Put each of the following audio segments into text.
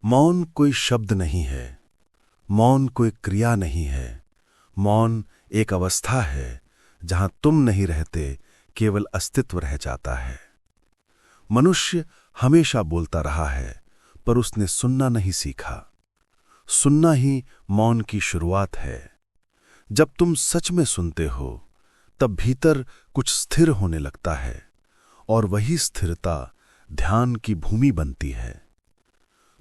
मौन कोई शब्द नहीं है, मौन कोई क्रिया नहीं है। मौन एक अवस्था है जहां तुम नहीं रहते, केवल अस्तित्व रह जाता है। मनुष्य हमेशा बोलता रहा है, पर उसने सुनना नहीं सीखा। सुनना ही मौन की शुरुआत है। जब तुम सच में सुनते हो, तब भीतर कुछ स्थिर होने लगता है, और वही स्थिरता ध्यान की भूमि बनती है।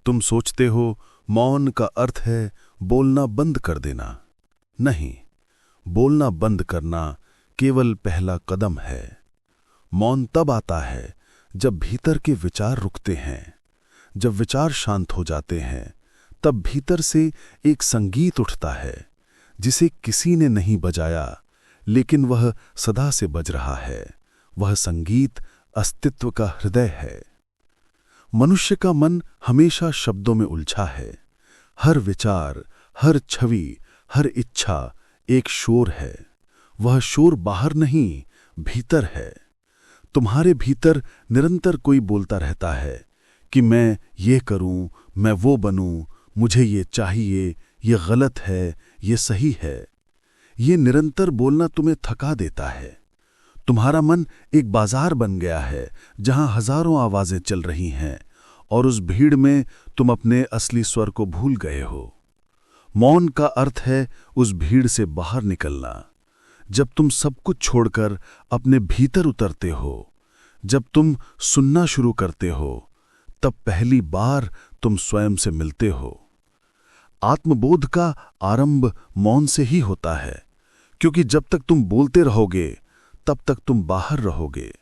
तुम सोचते हो मौन का अर्थ है बोलना बंद कर देना। नहीं, बोलना बंद करना केवल पहला कदम है। मौन तब आता है जब भीतर के विचार रुकते हैं। जब विचार शांत हो जाते हैं, तब भीतर से एक संगीत उठता है जिसे किसी ने नहीं बजाया, लेकिन वह सदा से बज रहा है। वह संगीत अस्तित्व का हृदय है। मनुष्य का मन हमेशा शब्दों में उलझा है। हर विचार, हर छवि, हर इच्छा एक शोर है। वह शोर बाहर नहीं, भीतर है। तुम्हारे भीतर निरंतर कोई बोलता रहता है कि मैं ये करूं, मैं वो बनूं, मुझे ये चाहिए, ये गलत है, ये सही है। ये निरंतर बोलना तुम्हें थका देता है। तुम्हारा मन एक बाजार बन गया है जहां हजारों आवाजें चल रही हैं, और उस भीड़ में तुम अपने असली स्वर को भूल गए हो। मौन का अर्थ है उस भीड़ से बाहर निकलना। जब तुम सब कुछ छोड़कर अपने भीतर उतरते हो, जब तुम सुनना शुरू करते हो, तब पहली बार तुम स्वयं से मिलते हो। आत्मबोध का आरंभ मौन से ही होता है, क्योंकि जब तक तुम बोलते रहोगे, तब तक तुम बाहर रहोगे।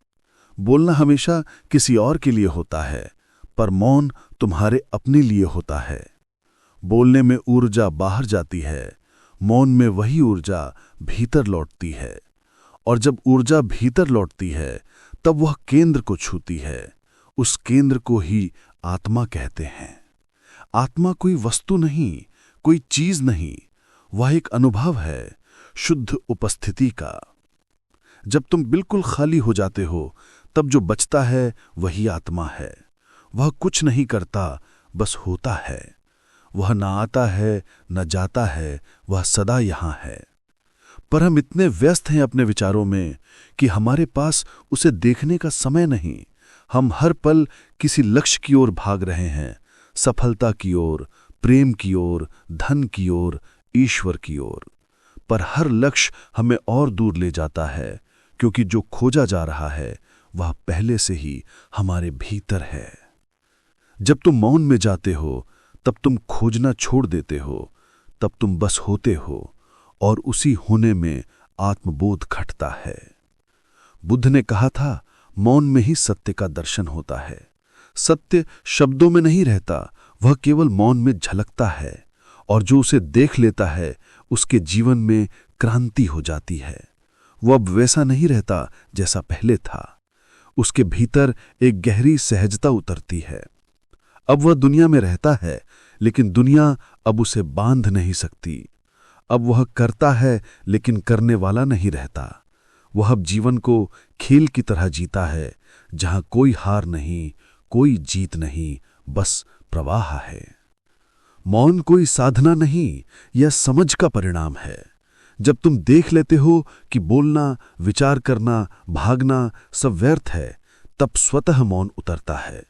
बोलना हमेशा किसी और के लिए होता है, पर मौन तुम्हारे अपने लिए होता है। बोलने में ऊर्जा बाहर जाती है, मौन में वही ऊर्जा भीतर लौटती है। और जब ऊर्जा भीतर लौटती है, तब वह केंद्र को छूती है। उस केंद्र को ही आत्मा कहते हैं। आत्मा कोई वस्तु नहीं, कोई चीज नहीं, वह एक अनुभव है, शुद्ध उपस्थिति का। जब तुम बिल्कुल खाली हो जाते हो, तब जो बचता है वही आत्मा है। वह कुछ नहीं करता, बस होता है। वह ना आता है, न जाता है, वह सदा यहां है। पर हम इतने व्यस्त हैं अपने विचारों में कि हमारे पास उसे देखने का समय नहीं। हम हर पल किसी लक्ष्य की ओर भाग रहे हैं, सफलता की ओर, प्रेम की ओर, धन की ओर, ईश्वर की ओर। पर हर लक्ष्य हमें और दूर ले जाता है, क्योंकि जो खोजा जा रहा है वह पहले से ही हमारे भीतर है। जब तुम मौन में जाते हो, तब तुम खोजना छोड़ देते हो। तब तुम बस होते हो, और उसी होने में आत्मबोध घटता है। बुद्ध ने कहा था, मौन में ही सत्य का दर्शन होता है। सत्य शब्दों में नहीं रहता, वह केवल मौन में झलकता है, और जो उसे देख लेता है उसके जीवन में क्रांति हो जाती है। वह अब वैसा नहीं रहता जैसा पहले था। उसके भीतर एक गहरी सहजता उतरती है। अब वह दुनिया में रहता है, लेकिन दुनिया अब उसे बांध नहीं सकती। अब वह करता है, लेकिन करने वाला नहीं रहता। वह अब जीवन को खेल की तरह जीता है, जहां कोई हार नहीं, कोई जीत नहीं, बस प्रवाह है। मौन कोई साधना नहीं, यह समझ का परिणाम है। जब तुम देख लेते हो कि बोलना, विचार करना, भागना सब व्यर्थ है, तब स्वतः मौन उतरता है।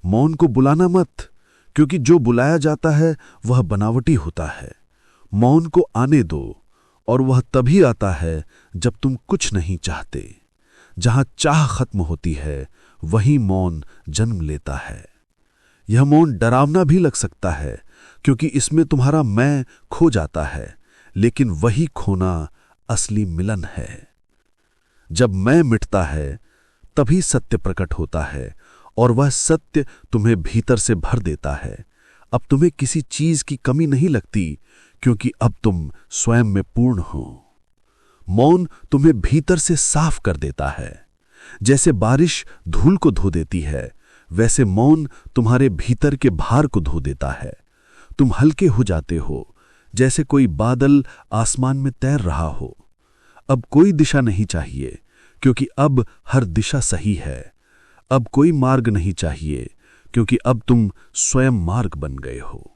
मौन को बुलाना मत, क्योंकि जो बुलाया जाता है वह बनावटी होता है। मौन को आने दो, और वह तभी आता है जब तुम कुछ नहीं चाहते। जहां चाह खत्म होती है, वहीं मौन जन्म लेता है। यह मौन डरावना भी लग सकता है, क्योंकि इसमें तुम्हारा मैं खो जाता है, लेकिन वही खोना असली मिलन है। जब मैं मिटता है, तभी सत्य प्रकट होता है, और वह सत्य तुम्हें भीतर से भर देता है। अब तुम्हें किसी चीज की कमी नहीं लगती, क्योंकि अब तुम स्वयं में पूर्ण हो। मौन तुम्हें भीतर से साफ कर देता है। जैसे बारिश धूल को धो देती है, वैसे मौन तुम्हारे भीतर के भार को धो देता है। तुम हल्के हो जाते हो, जैसे कोई बादल आसमान में तैर रहा हो। अब कोई दिशा नहीं चाहिए, क्योंकि अब हर दिशा सही है। अब कोई मार्ग नहीं चाहिए, क्योंकि अब तुम स्वयं मार्ग बन गए हो।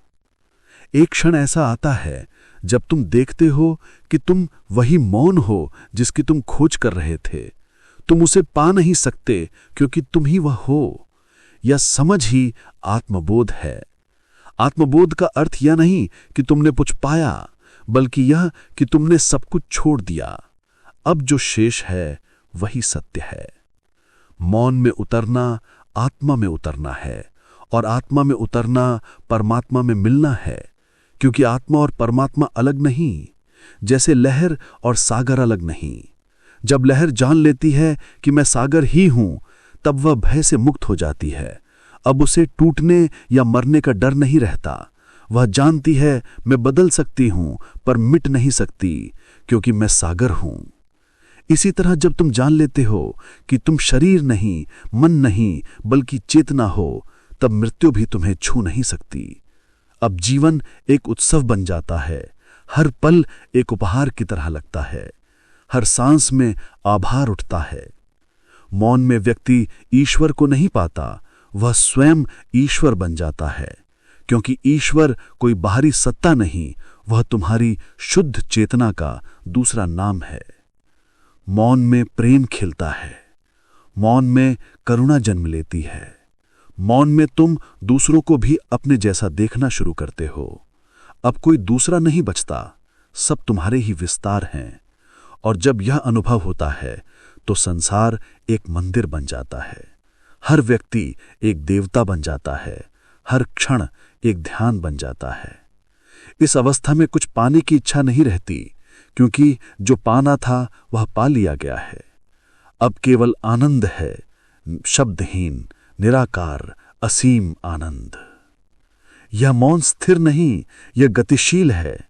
एक क्षण ऐसा आता है जब तुम देखते हो कि तुम वही मौन हो जिसकी तुम खोज कर रहे थे। तुम उसे पा नहीं सकते क्योंकि तुम ही वह हो। यह समझ ही आत्मबोध है। आत्मबोध का अर्थ यह नहीं कि तुमने कुछ पाया, बल्कि यह कि तुमने सब कुछ छोड़ दिया। अब जो शेष है वही सत्य है। मौन में उतरना आत्मा में उतरना है, और आत्मा में उतरना परमात्मा में मिलना है। क्योंकि आत्मा और परमात्मा अलग नहीं, जैसे लहर और सागर अलग नहीं। जब लहर जान लेती है कि मैं सागर ही हूं, तब वह भय से मुक्त हो जाती है। अब उसे टूटने या मरने का डर नहीं रहता। वह जानती है मैं बदल सकती हूं पर मिट नहीं सकती, क्योंकि मैं सागर हूं। इसी तरह जब तुम जान लेते हो कि तुम शरीर नहीं, मन नहीं, बल्कि चेतना हो, तब मृत्यु भी तुम्हें छू नहीं सकती। अब जीवन एक उत्सव बन जाता है। हर पल एक उपहार की तरह लगता है। हर सांस में आभार उठता है। मौन में व्यक्ति ईश्वर को नहीं पाता, वह स्वयं ईश्वर बन जाता है। क्योंकि ईश्वर कोई बाहरी सत्ता नहीं, वह तुम्हारी शुद्ध चेतना का दूसरा नाम है। मौन में प्रेम खिलता है। मौन में करुणा जन्म लेती है। मौन में तुम दूसरों को भी अपने जैसा देखना शुरू करते हो। अब कोई दूसरा नहीं बचता, सब तुम्हारे ही विस्तार हैं। और जब यह अनुभव होता है तो संसार एक मंदिर बन जाता है। हर व्यक्ति एक देवता बन जाता है। हर क्षण एक ध्यान बन जाता है। इस अवस्था में कुछ पाने की इच्छा नहीं रहती, क्योंकि जो पाना था वह पा लिया गया है। अब केवल आनंद है, शब्दहीन, निराकार, असीम आनंद। यह मौन स्थिर नहीं, यह गतिशील है।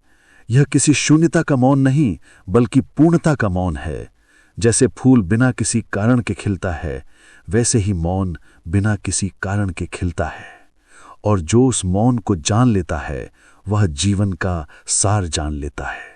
यह किसी शून्यता का मौन नहीं, बल्कि पूर्णता का मौन है। जैसे फूल बिना किसी कारण के खिलता है, वैसे ही मौन बिना किसी कारण के खिलता है। और जो उस मौन को जान लेता है, वह जीवन का सार जान लेता है।